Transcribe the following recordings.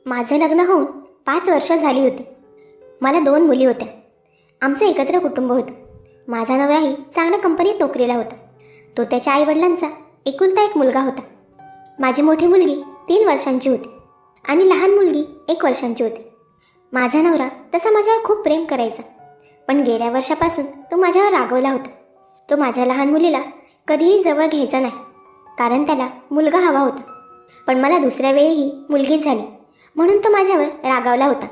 माझं लग्न होऊन 5 वर्ष झाली होती. मला 2 मुली होत्या. आमचं एकत्र कुटुंब होतं. माझा नवराही चांगल्या कंपनीत नोकरीला होता. तो त्याच्या आईवडिलांचा एकुलता एक मुलगा होता. माझी मोठी मुलगी 3 वर्षांची होती आणि लहान मुलगी 1 वर्षांची होती. माझा नवरा तसा माझ्यावर खूप प्रेम करायचा, पण गेल्या वर्षापासून तो माझ्यावर रागवला होता. तो माझ्या लहान मुलीला कधीही जवळ घ्यायचा नाही, कारण त्याला मुलगा हवा होता. पण मला दुसऱ्या वेळीही मुलगीच झाली, म्हणून तो माझ्यावर रागावला होता.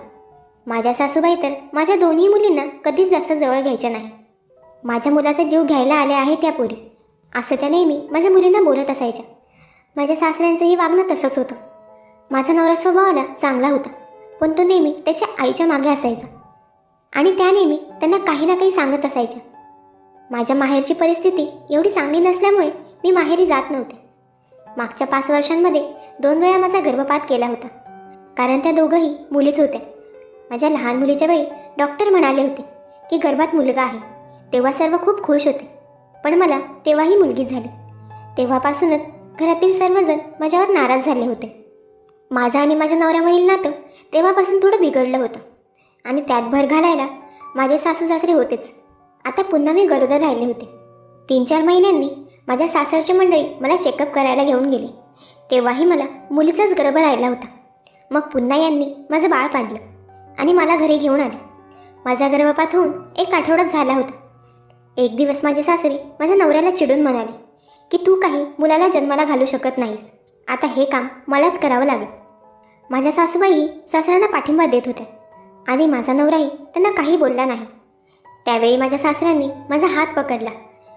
माझ्या सासूबाई तर माझ्या दोन्ही मुलींना कधीच जास्त जवळ घ्यायच्या नाही. माझ्या मुलाचा जीव घ्यायला आले आहे त्या पोरी, असं त्या नेहमी माझ्या मुलींना बोलत असायच्या. माझ्या सासऱ्यांचंही वागणं तसंच होतं. माझा नवरा स्वभावाला चांगला होता, पण तो नेहमी त्याच्या आईच्या मागे असायचा आणि त्या नेहमी त्यांना काही ना काही सांगत असायच्या. माझ्या माहेरची परिस्थिती एवढी चांगली नसल्यामुळे मी माहेरी जात नव्हते. मागच्या 5 वर्षांमध्ये 2 वेळा माझा गर्भपात केला होता, कारण त्या दोघंही मुलीच होत्या. माझ्या लहान मुलीच्या वेळी डॉक्टर म्हणाले होते की गर्भात मुलगा आहे. तेव्हा सर्व खूप खुश होते, पण मला तेव्हाही मुलगी झाली. तेव्हापासूनच घरातील सर्वजण माझ्यावर नाराज झाले होते. माझं आणि माझ्या नवऱ्यामधील नातं तेव्हापासून थोडं बिघडलं होतं आणि त्यात भर घालायला माझे सासू सासरे होतेच. आता पुन्हा मी गरोदर राहिले होते. 3-4 महिन्यांनी माझ्या सासरची मंडळी मला चेकअप करायला घेऊन गेली. तेव्हाही मला मुलीचाच गर्भ राहिला होता. मग पुन्हा यांनी माझं बाळ पाडलं आणि मला घरी घेऊन आले. माझा गर्भपात होऊन 1 आठवडाच झाला होता. एक दिवस माझे सासरे माझ्या नवऱ्याला चिडून म्हणाले की तू काही मुलाला जन्माला घालू शकत नाहीस, आता हे काम मलाच करावं लागेल. माझ्या सासूबाई सासऱ्यांना पाठिंबा देत होत्या आणि माझा नवराही त्यांना काही बोलला नाही. त्यावेळी माझ्या सासऱ्यांनी माझा हात पकडला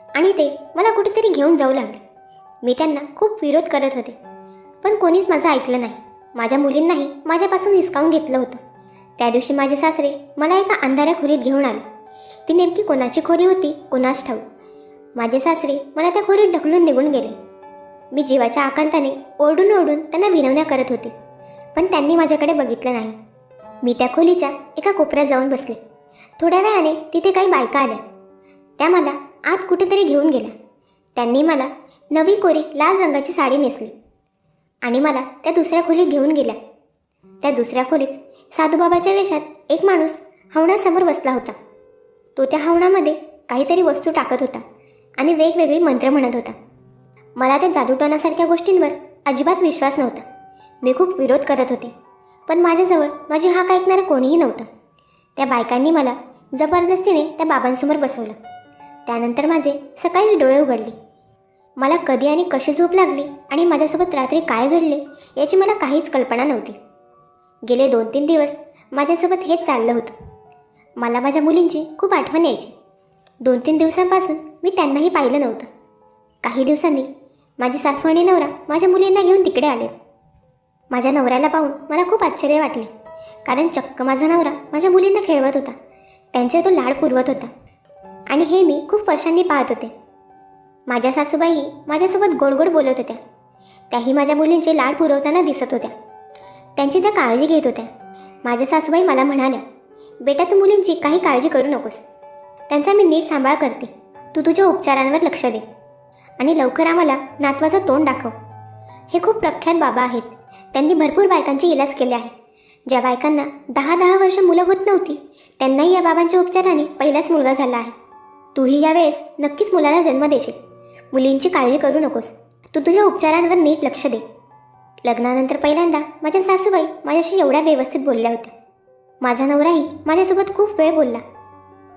आणि ते मला कुठेतरी घेऊन जाऊ लागले. मी त्यांना खूप विरोध करत होते, पण कोणीच माझं ऐकलं नाही. माझ्या मुलींनाही माझ्यापासून हिसकावून घेतलं होतं. त्या दिवशी माझे सासरे मला एका अंधाऱ्या खोलीत घेऊन आले. ती नेमकी कोणाची खोली होती कोणास ठाऊक. माझे सासरे मला त्या खोलीत ढकलून निघून गेले. मी जीवाच्या आकांताने ओरडून ओरडून त्यांना विनवण्या करत होते, पण त्यांनी माझ्याकडे बघितलं नाही. मी त्या खोलीच्या एका कोपऱ्यात जाऊन बसले. थोड्या वेळाने तिथे काही बायका आल्या. त्या मला आत कुठेतरी घेऊन गेल्या. त्यांनी मला नवी कोरी लाल रंगाची साडी नेसली आणि मला त्या दुसऱ्या खोलीत घेऊन गेल्या. त्या दुसऱ्या खोलीत साधूबाबाच्या वेशात एक माणूस हवनासमोर बसला होता. तो त्या हवनामध्ये काहीतरी वस्तू टाकत होता आणि वेगवेगळी मंत्र म्हणत होता. मला त्या जादूटोणासारख्या गोष्टींवर अजिबात विश्वास नव्हता. मी खूप विरोध करत होते, पण माझ्याजवळ माझी हाक ऐकणारं कोणीही नव्हतं. त्या बायकांनी मला जबरदस्तीने त्या बाबांसमोर बसवलं. त्यानंतर माझे सकाळीच डोळे उघडले. मला कधी आणि कशी झोप लागली आणि माझ्यासोबत रात्री काय घडले याची मला काहीच कल्पना नव्हती. गेले 2-3 दिवस माझ्यासोबत हेच चाललं होतं. मला माझ्या मुलींची खूप आठवण यायची. 2-3 दिवसांपासून मी त्यांनाही पाहिलं नव्हतं. काही दिवसांनी माझी सासू आणि नवरा माझ्या मुलींना घेऊन तिकडे आले. माझ्या नवऱ्याला पाहून मला खूप आश्चर्य वाटले, कारण चक्क माझा नवरा माझ्या मुलींना खेळवत होता. त्यांचे तो लाड पुरवत होता आणि हे मी खूप वर्षांनी पाहत होते. माझ्या सासूबाई माझ्यासोबत गोड गोड बोलत होत्या. त्याही माझ्या मुलींचे लाड पुरवताना दिसत होत्या. त्यांची त्या काळजी घेत होत्या. माझ्या सासूबाई मला म्हणाल्या, बेटा तू मुलींची काही काळजी करू नकोस, त्यांचा मी नीट सांभाळ करते. तू तुझ्या उपचारांवर लक्ष दे आणि लवकर आम्हाला नातवाचं तोंड दाखव. हे खूप प्रख्यात बाबा आहेत. त्यांनी भरपूर बायकांचे इलाज केले आहे. ज्या बायकांना 10-10 वर्ष मुलं होत नव्हती, त्यांनाही या बाबांच्या उपचाराने पहिलाच मुलगा झाला आहे. तूही यावेळेस नक्कीच मुलाला जन्म देशील. मुलींची काळजी करू नकोस. तू तुझ्या उपचारांवर नीट लक्ष दे. लग्नानंतर पहिल्यांदा माझ्या सासूबाई माझ्याशी एवढ्या व्यवस्थित बोलल्या होत्या. माझा नवराही माझ्यासोबत खूप वेळ बोलला.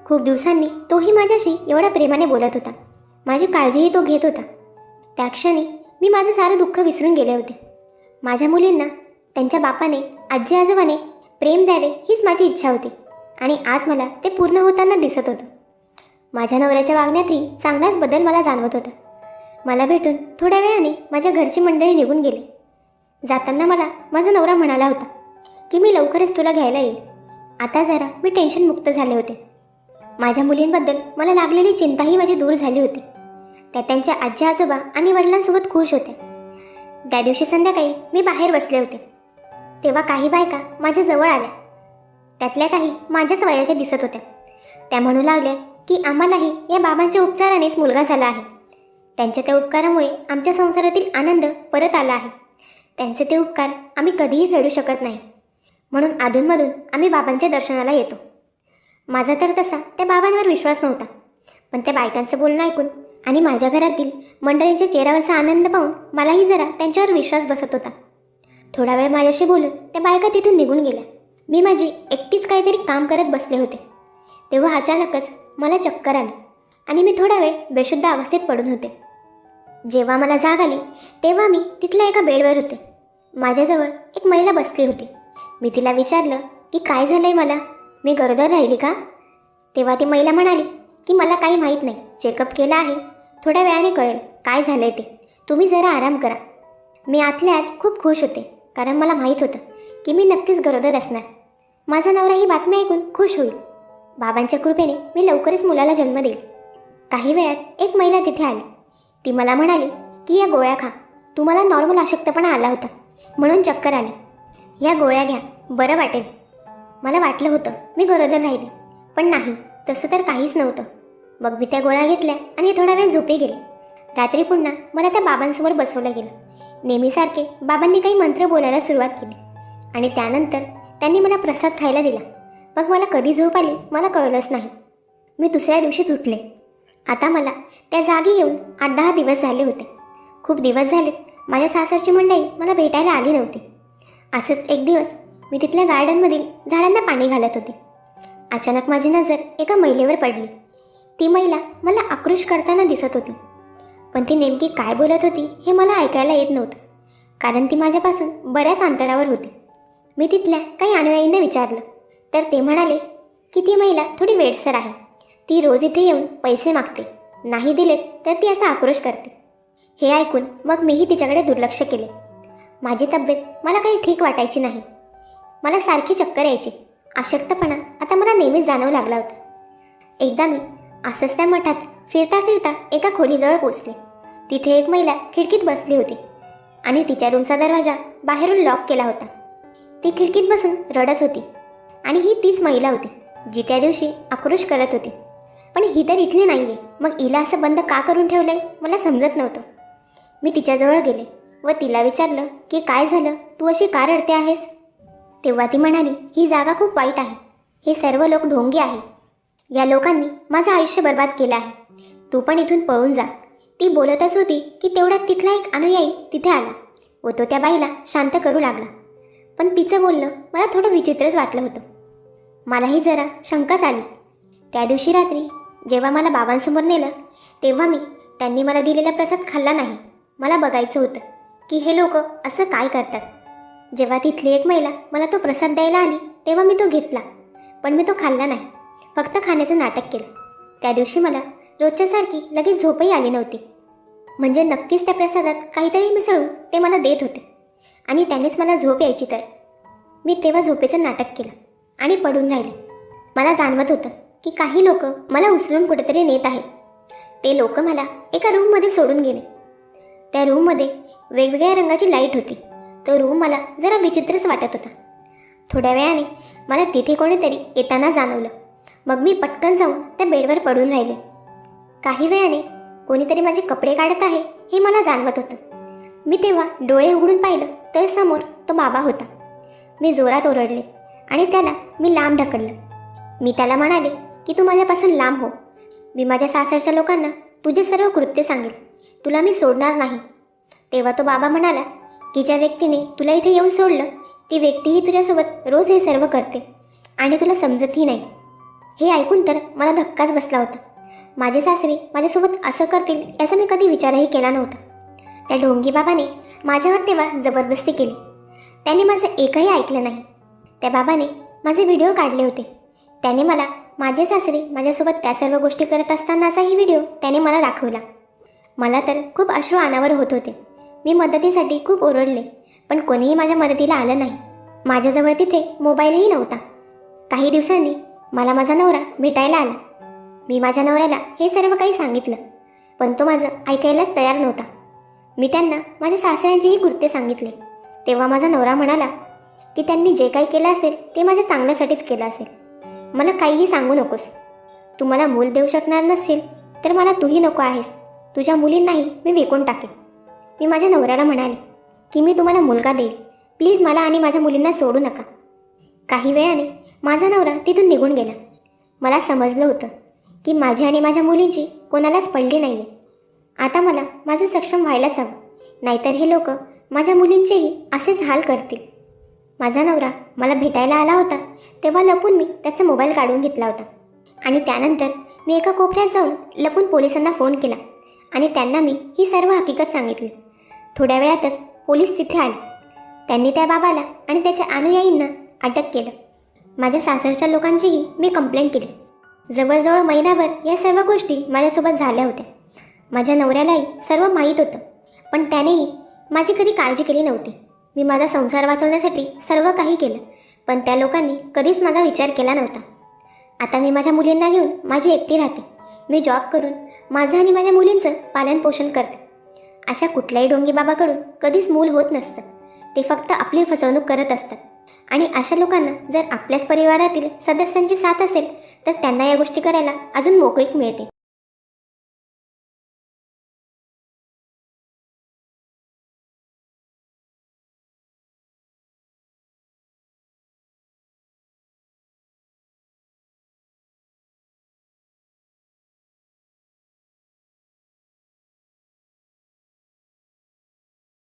खूप दिवसांनी तोही माझ्याशी एवढ्या प्रेमाने बोलत होता. माझी काळजीही तो घेत होता. त्या क्षणी मी माझं सारं दुःख विसरून गेले होते. माझ्या मुलींना त्यांच्या बापाने आजी आजोबाने प्रेम द्यावे हीच माझी इच्छा होती आणि आज मला ते पूर्ण होताना दिसत होतं. माझ्या नवऱ्याच्या वागण्यातही चांगलाच बदल मला जाणवत होता. मला भेटून थोड्या वेळाने माझ्या घरची मंडळी निघून गेली. जाताना मला माझा नवरा म्हणाला होता की मी लवकरच तुला घ्यायला येईल. आता जरा मी टेन्शनमुक्त झाले होते. माझ्या मुलींबद्दल मला लागलेली चिंताही माझी दूर झाली होती. त्या त्यांच्या आजी आजोबा आणि वडिलांसोबत खुश होत्या. त्या दिवशी संध्याकाळी मी बाहेर बसले होते, तेव्हा काही बायका माझ्या जवळ आल्या. त्यातल्या काही माझ्याच वयाच्या दिसत होत्या. त्या म्हणू लागल्या की आम्हालाही या बाबांच्या उपचारानेच मुलगा झाला आहे. त्यांच्या त्या उपकारामुळे आमच्या संसारातील आनंद परत आला आहे. त्यांचे ते उपकार आम्ही कधीही फेडू शकत नाही. म्हणून अधूनमधून आम्ही बाबांच्या दर्शनाला येतो. माझा तर तसा त्या बाबांवर विश्वास नव्हता, पण त्या बायकांचं बोलणं ऐकून आणि माझ्या घरातील मंडळींच्या चेहऱ्यावरचा आनंद पाहून मलाही जरा त्यांच्यावर विश्वास बसत होता. थोडा वेळ माझ्याशी बोलून त्या बायका तिथून निघून गेल्या. मी माझी एकटीच काहीतरी काम करत बसले होते. तेव्हा अचानकच मला चक्कर आली आणि मी थोडा वेळ बेशुद्ध अवस्थेत पडून होते. जेव्हा मला जाग आली तेव्हा मी तिथल्या एका बेडवर होते. माझ्याजवळ एक महिला बसली होती. मी तिला विचारलं की काय झालं आहे, मला मी गरोदर राहिली का? तेव्हा ती महिला म्हणाली की मला काही माहीत नाही, चेकअप केला आहे, थोड्या वेळाने कळेल काय झालं आहे ते, तुम्ही जरा आराम करा. मी आतल्या आत खूप खुश होते, कारण मला माहीत होतं की मी नक्कीच गरोदर असणार. माझा नवरा ही बातमी ऐकून खुश होईल. बाबांच्या कृपेने मी लवकरच मुलाला जन्म देईल. काही वेळात एक महिला तिथे आली. ती मला म्हणाली की या गोळ्या खा, तुम्हाला नॉर्मल अशक्तपणा आला होता म्हणून चक्कर आली, या गोळ्या घ्या, बरं वाटेल. मला वाटलं होतं मी गरोदर राहिले, पण नाही, तसं तर काहीच नव्हतं. मग मी त्या गोळ्या घेतल्या आणि थोडा वेळ झोपी गेले. रात्री पुन्हा मला त्या बाबांसमोर बसवलं गेलं. नेहमीसारखे बाबांनी काही मंत्र बोलायला सुरुवात केली आणि त्यानंतर त्यांनी मला प्रसाद खायला दिला. मग मला कधी झोप आली मला कळलंच नाही. मी दुसऱ्या दिवशीच उठले. आता मला त्या जागी येऊन 8-10 दिवस झाले होते. खूप दिवस झालेत माझ्या सासरची मंडळी मला भेटायला आली नव्हती. असंच एक दिवस मी तिथल्या गार्डनमधील झाडांना पाणी घालत होते. अचानक माझी नजर एका महिलेवर पडली. ती महिला मला आक्रोश करताना दिसत होती, पण ती नेमकी काय बोलत होती हे मला ऐकायला येत नव्हतं, कारण ती माझ्यापासून बऱ्याच अंतरावर होती. मी तिथल्या काही अनुयायींना विचारलं तर ते म्हणाले की ती महिला थोडी वेडसर आहे, ती रोज इथे येऊन पैसे मागते, नाही दिलेत तर ती असा आक्रोश करते. हे ऐकून मग मीही तिच्याकडे दुर्लक्ष केले. माझी तब्येत मला काही ठीक वाटायची नाही. मला सारखी चक्कर यायची. अशक्तपणा आता मला नेहमीच जाणवू लागला होता. एकदा मी असंच त्या मठात फिरता फिरता एका खोलीजवळ पोचले. तिथे एक महिला खिडकीत बसली होती आणि तिच्या रूमचा दरवाजा बाहेरून लॉक केला होता. ती खिडकीत बसून रडत होती आणि ही तीच महिला होती जी त्या दिवशी आक्रोश करत होती. पण ही तर इथली नाही आहे, मग हिला असं बंद का करून ठेवलं आहे मला समजत नव्हतं. मी तिच्याजवळ गेले व तिला विचारलं की काय झालं, तू अशी का रडते आहेस? तेव्हा ती म्हणाली, ही जागा खूप वाईट आहे, हे सर्व लोक ढोंगी आहे, या लोकांनी माझं आयुष्य बर्बाद केलं आहे, तू पण इथून पळून जा. ती बोलतच होती की तेवढ्यात तिथला एक अनुयायी तिथे आला व तो त्या बाईला शांत करू लागला. पण तिचं बोलणं मला थोडं विचित्रच वाटलं होतं. मलाही जरा शंकाच आली. त्या दिवशी रात्री जेव्हा मला बाबांसमोर नेलं तेव्हा मी त्यांनी मला दिलेला प्रसाद खाल्ला नाही. मला बघायचं होतं की हे लोक असं काय करतात. जेव्हा तिथली एक महिला मला तो प्रसाद द्यायला आली तेव्हा मी तो घेतला, पण मी तो खाल्ला नाही, फक्त खाण्याचं नाटक केलं. त्या दिवशी मला रोजच्यासारखी लगेच झोपही आली नव्हती. म्हणजे नक्कीच त्या प्रसादात काहीतरी मिसळून ते मला देत होते आणि त्यानेच मला झोप यायची. तर मी तेव्हा झोपेचं नाटक केलं आणि पडून राहिले. मला जाणवत होतं की काही लोक मला उचलून कुठेतरी नेत आहेत. ते लोक मला एका रूममध्ये सोडून गेले. त्या रूममध्ये वेगवेगळ्या रंगाची लाईट होती. तो रूम मला जरा विचित्रच वाटत होता. थोड्या वेळाने मला तिथे कोणीतरी येताना जाणवलं. मग मी पटकन जाऊन त्या बेडवर पडून राहिले. काही वेळाने कोणीतरी माझे कपडे काढत आहे हे मला जाणवत होतं. मी तेव्हा डोळे उघडून पाहिलं तर समोर तो बाबा होता. मी जोरात ओरडले आणि त्याला मी लांब ढकललं. मी त्याला म्हणाले की तू माझ्यापासून लांब हो. मी माझ्या सासरच्या लोकांना तुझे सर्व कृत्य सांगेल, तुला मी सोडणार नाही. तेव्हा तो बाबा म्हणाला की ज्या व्यक्तीने तुला इथे येऊन सोडलं ती व्यक्तीही तुझ्यासोबत रोज हे सर्व करते आणि तुला समजतही नाही. हे ऐकून तर मला धक्काच बसला होता. माझे सासरे माझ्यासोबत असं करतील याचा मी कधी विचारही केला नव्हता. त्या ढोंगी बाबाने माझ्यावर तेव्हा जबरदस्ती केली. त्याने माझं एकही ऐकलं नाही. त्या बाबाने माझे व्हिडिओ काढले होते. त्याने मला माझे सासरे माझ्यासोबत त्या सर्व गोष्टी करत असतानाचाही व्हिडिओ त्याने मला दाखवला. मला तर खूप अश्रू अनावर होत होते. मी मदतीसाठी खूप ओरडले, पण कोणीही माझ्या मदतीला आलं नाही. माझ्याजवळ तिथे मोबाईलही नव्हता. काही दिवसांनी मला माझा नवरा भेटायला आला. मी माझ्या नवऱ्याला हे सर्व काही सांगितलं, पण तो माझं ऐकायलाच तयार नव्हता. मी त्यांना माझ्या सासऱ्यांचीही कृत्य सांगितले. तेव्हा माझा नवरा म्हणाला की त्यांनी जे काही केलं असेल ते माझ्या चांगल्यासाठीच केलं असेल. मला काहीही सांगू नकोस. तू मला मूल देऊ शकणार नसशील तर मला तूही नको आहेस. तुझ्या मुलींनाही मी विकून टाकेन. मी माझ्या नवऱ्याला म्हणाले की मी तुम्हाला मुलगा देईल, प्लीज मला आणि माझ्या मुलींना सोडू नका. काही वेळाने माझा नवरा तिथून निघून गेला. मला समजलं होतं की माझी आणि माझ्या मुलींची कोणालाच पडली नाही आहे. आता मला माझं सक्षम व्हायलाच हवं, नाहीतर हे लोक माझ्या मुलींचेही असेच हाल करतील. माझा नवरा मला भेटायला आला होता तेव्हा लपून मी त्याचा मोबाईल काढून घेतला होता आणि त्यानंतर मी एका कोपऱ्यात जाऊन लपून पोलिसांना फोन केला आणि त्यांना मी ही सर्व हकीकत सांगितली. थोड्या वेळातच पोलीस तिथे आले. त्यांनी त्या बाबाला आणि त्याच्या अनुयायींना अटक केलं. माझ्या सासरच्या लोकांचीही मी कंप्लेंट केली. जवळजवळ महिनाभर या सर्व गोष्टी माझ्यासोबत झाल्या होत्या. माझ्या नवऱ्यालाही सर्व माहीत होतं, पण त्यानेही माझी कधी काळजी केली नव्हती. मी माझा संसार वाचवण्यासाठी सर्व काही केलं, पण त्या लोकांनी कधीच माझा विचार केला नव्हता. आता मी माझ्या मुलींना घेऊन माझी एकटी राहते. मी जॉब करून माझं आणि माझ्या मुलींचं पालनपोषण करते. अशा कुठल्याही ढोंगी बाबाकडून कधीच मूल होत नसतं. ते फक्त आपली फसवणूक करत असतात आणि अशा लोकांना जर आपल्याच परिवारातील सदस्यांची साथ असेल तर त्यांना या गोष्टी करायला अजून मोकळीक मिळते.